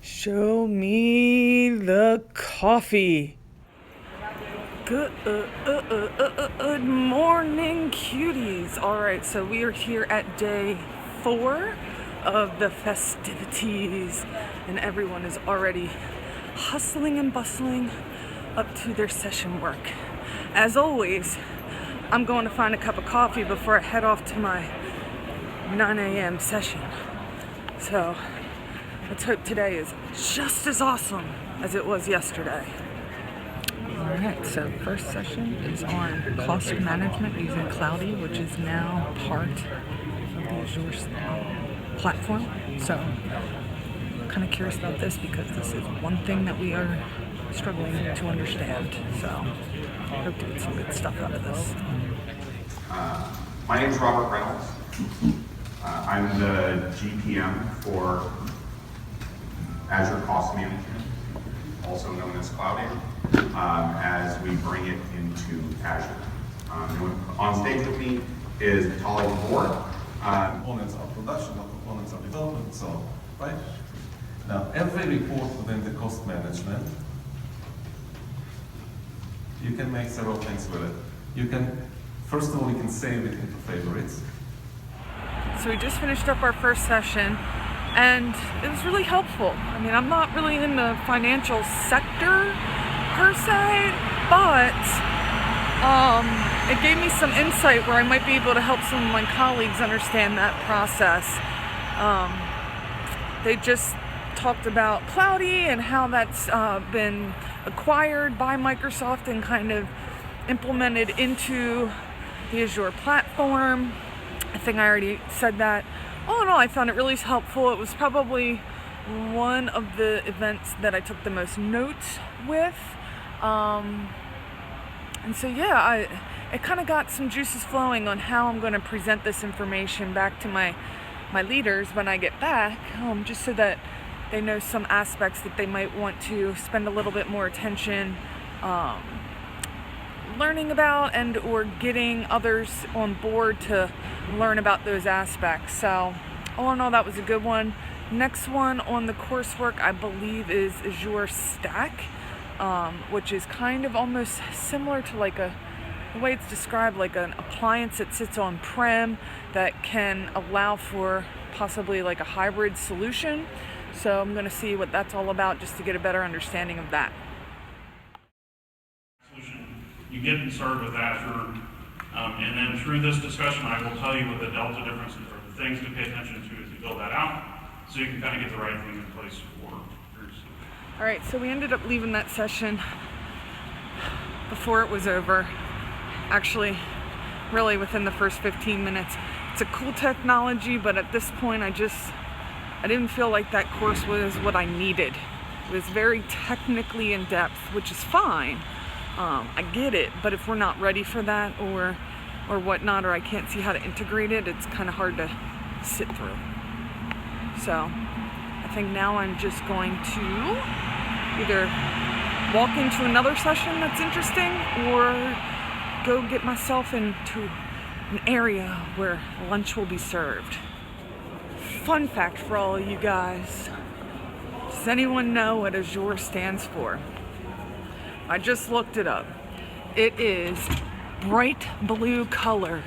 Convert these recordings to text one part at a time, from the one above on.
Show me the coffee. Good morning, cuties. All right, so we are here at day 4 of the festivities, and everyone is already hustling and bustling up to their session work. As always, I'm going to find a cup of coffee before I head off to my 9 a.m. session. So let's hope today is just as awesome as it was yesterday. Alright, so first session is on cost management using Cloudy, which is now part of the Azure platform. So I'm kind of curious about this because this is one thing that we are struggling to understand. So I hope to get some good stuff out of this. My name is Robert Reynolds. I'm the GPM for Azure Cost Management, also known as Cloudy, as we bring it into Azure. On stage with me is Natalie Moore. Components are production, not components are development, so, right? Now, every report within the cost management, you can make several things with it. You can, first of all, you can save it into favorites. So we just finished up our first session, and it was really helpful. I mean, I'm not really in the financial sector per se, but it gave me some insight where I might be able to help some of my colleagues understand that process. They just talked about Cloudy and how that's been acquired by Microsoft and kind of implemented into the Azure platform. I think I already said that. All in all, I found it really helpful. It was probably one of the events that I took the most notes with. And so yeah, it kind of got some juices flowing on how I'm going to present this information back to my leaders when I get back, just so that they know some aspects that they might want to spend a little bit more attention learning about and or getting others on board to learn about those aspects. So all in all, that was a good one. Next one on the coursework, I believe, is Azure Stack, which is kind of almost similar to like the way it's described, like an appliance that sits on-prem that can allow for possibly like a hybrid solution. So I'm going to see what that's all about just to get a better understanding of that. You get started with Azure, and then through this discussion, I will tell you what the delta differences are, the things to pay attention to as you build that out, so you can kind of get the right thing in place for yours. All right, so we ended up leaving that session before it was over. Actually, really within the first 15 minutes. It's a cool technology, but at this point, I didn't feel like that course was what I needed. It was very technically in depth, which is fine. I get it, but if we're not ready for that or whatnot, or I can't see how to integrate it, it's kind of hard to sit through. So I think now I'm just going to either walk into another session that's interesting or go get myself into an area where lunch will be served. Fun fact for all of you guys. Does anyone know what Azure stands for? I just looked it up. It is bright blue color,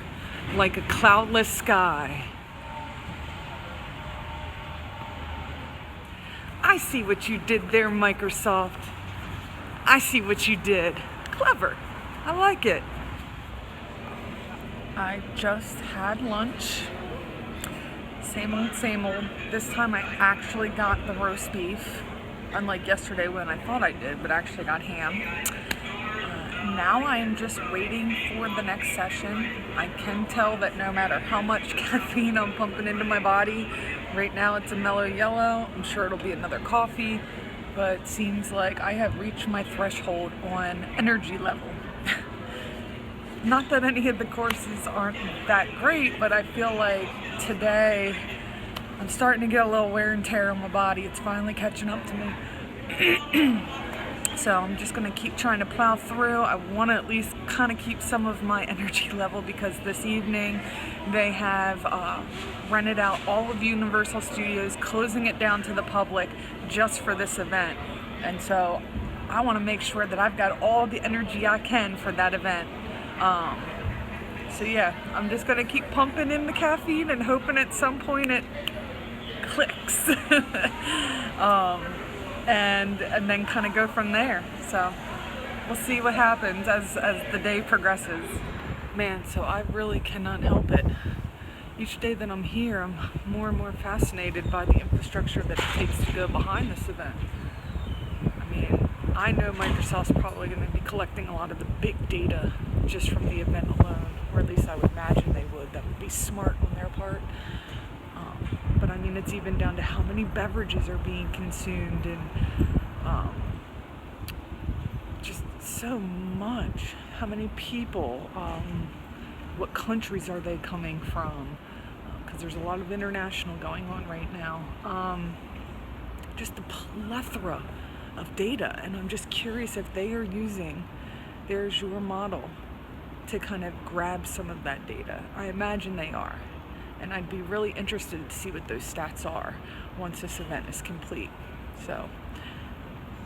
like a cloudless sky. I see what you did there, Microsoft. I see what you did. Clever. I like it. I just had lunch. Same old, same old. This time I actually got the roast beef. Unlike yesterday when I thought I did, but actually got ham. Now I am just waiting for the next session. I can tell that no matter how much caffeine I'm pumping into my body, right now it's a mellow yellow. I'm sure it'll be another coffee, but it seems like I have reached my threshold on energy level. Not that any of the courses aren't that great, but I feel like today I'm starting to get a little wear and tear on my body. It's finally catching up to me. So I'm just going to keep trying to plow through. I want to at least kind of keep some of my energy level because this evening they have rented out all of Universal Studios, closing it down to the public. just for this event. And so I want to make sure that I've got all the energy I can for that event. So yeah, I'm just going to keep pumping in the caffeine and hoping at some point it clicks. And then kind of go from there. So we'll see what happens as the day progresses. Man, so I really cannot help it. Each day that I'm here, I'm more and more fascinated by the infrastructure that it takes to go behind this event. I mean, I know Microsoft's probably going to be collecting a lot of the big data just from the event alone, or at least I would imagine they would. That would be smart on their part. But I mean, it's even down to how many beverages are being consumed and just so much. How many people, what countries are they coming from? Because there's a lot of international going on right now. Just the plethora of data, and I'm just curious if they are using their Azure model to kind of grab some of that data. I imagine they are, and I'd be really interested to see what those stats are once this event is complete. So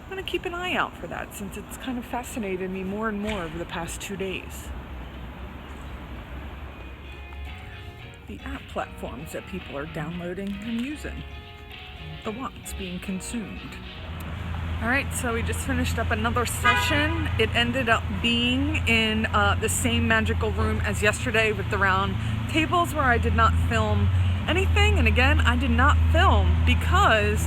I'm going to keep an eye out for that, since it's kind of fascinated me more and more over the past 2 days. The app platforms that people are downloading and using, the ones being consumed. Alright, so we just finished up another session. It ended up being in the same magical room as yesterday with the round tables, where I did not film anything. And again, I did not film because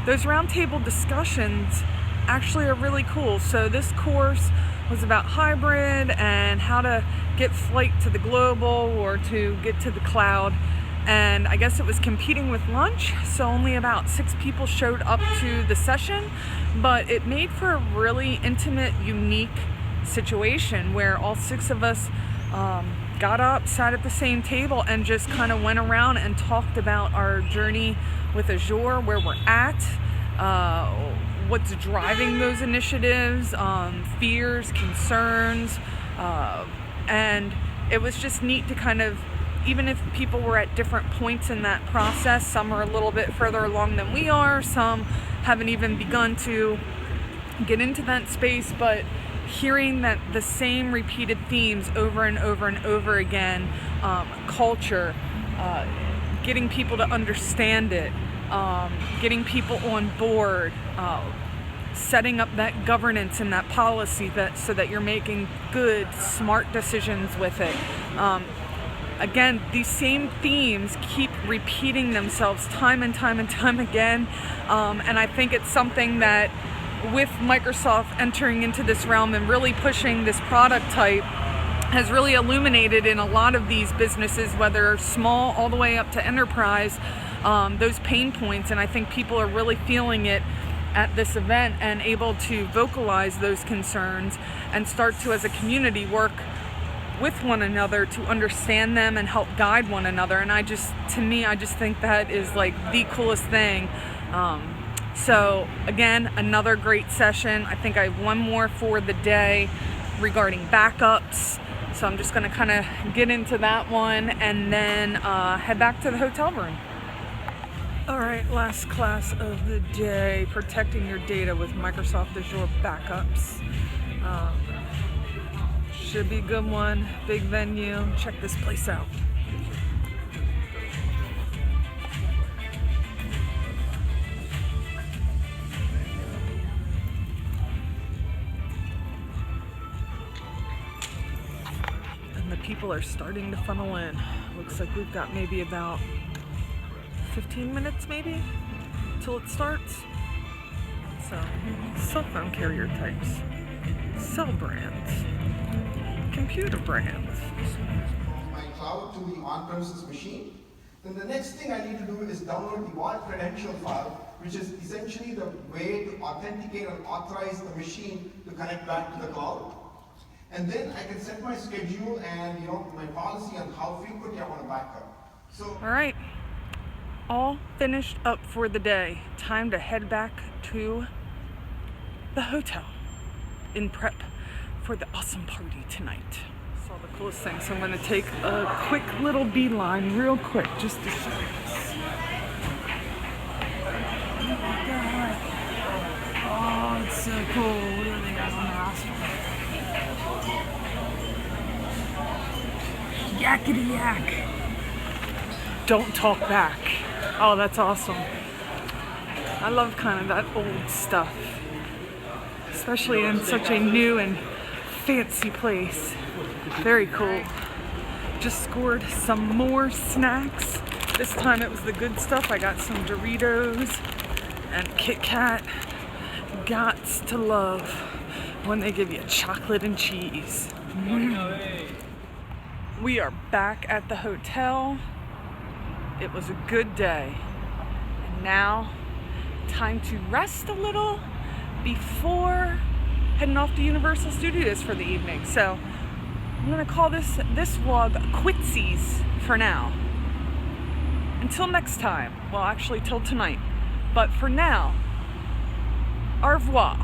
those roundtable discussions actually are really cool. So this course was about hybrid and how to get flight to the global or to get to the cloud. And I guess it was competing with lunch, so only about 6 people showed up to the session, but it made for a really intimate, unique situation where all 6 of us got up, sat at the same table, and just kind of went around and talked about our journey with Azure, where we're at, what's driving those initiatives, fears, concerns, and it was just neat to kind of, even if people were at different points in that process, some are a little bit further along than we are, some haven't even begun to get into that space, but hearing that the same repeated themes over and over and over again, culture, getting people to understand it, getting people on board, setting up that governance and that policy so that you're making good, smart decisions with it. Again, these same themes keep repeating themselves time and time and time again, and I think it's something that, with Microsoft entering into this realm and really pushing this product type, has really illuminated in a lot of these businesses, whether small all the way up to enterprise, those pain points. And I think people are really feeling it at this event and able to vocalize those concerns and start to, as a community, work with one another to understand them and help guide one another. And I just think that is like the coolest thing. So again, another great session. I think I have one more for the day regarding backups. So I'm just going to kind of get into that one and then head back to the hotel room. All right, last class of the day, protecting your data with Microsoft Azure backups. Should be a good one, big venue. Check this place out. And the people are starting to funnel in. Looks like we've got maybe about 15 minutes maybe till it starts. So, cell phone carrier types, cell brands, computer brands. My cloud to the on-premises machine. Then the next thing I need to do is download the vault credential file, which is essentially the way to authenticate and authorize the machine to connect back to the cloud. And then I can set my schedule and my policy on how frequently I want to back up. So all right, all finished up for the day. Time to head back to the hotel in prep for the awesome party tonight. Saw the coolest thing, so I'm going to take a quick little beeline real quick just to show you this. So cool. What do they got on the roster? Yakety yak. Don't talk back. Oh, that's awesome. I love kind of that old stuff, especially in such a new and fancy place. Very cool. Just scored some more snacks. This time it was the good stuff. I got some Doritos and Kit Kat. Gots to love when they give you chocolate and cheese. We are back at the hotel. It was a good day. And now, time to rest a little before heading off to Universal Studios for the evening. So I'm gonna call this vlog quitsies for now. Until next time. Well, actually till tonight. But for now, au revoir.